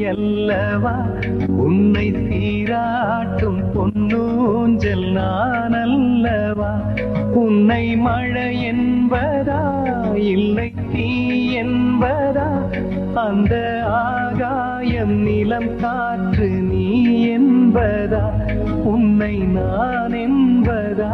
அல்லவா உன்னை சீராட்டும் பொன்னூஞ்சல் நான் அல்லவா உன்னை மழை என்பதா இல்லை தீ என்பதா அந்த ஆகாயம் நிலம் காற்று நீ என்பதா உன்னை நான் என்பதா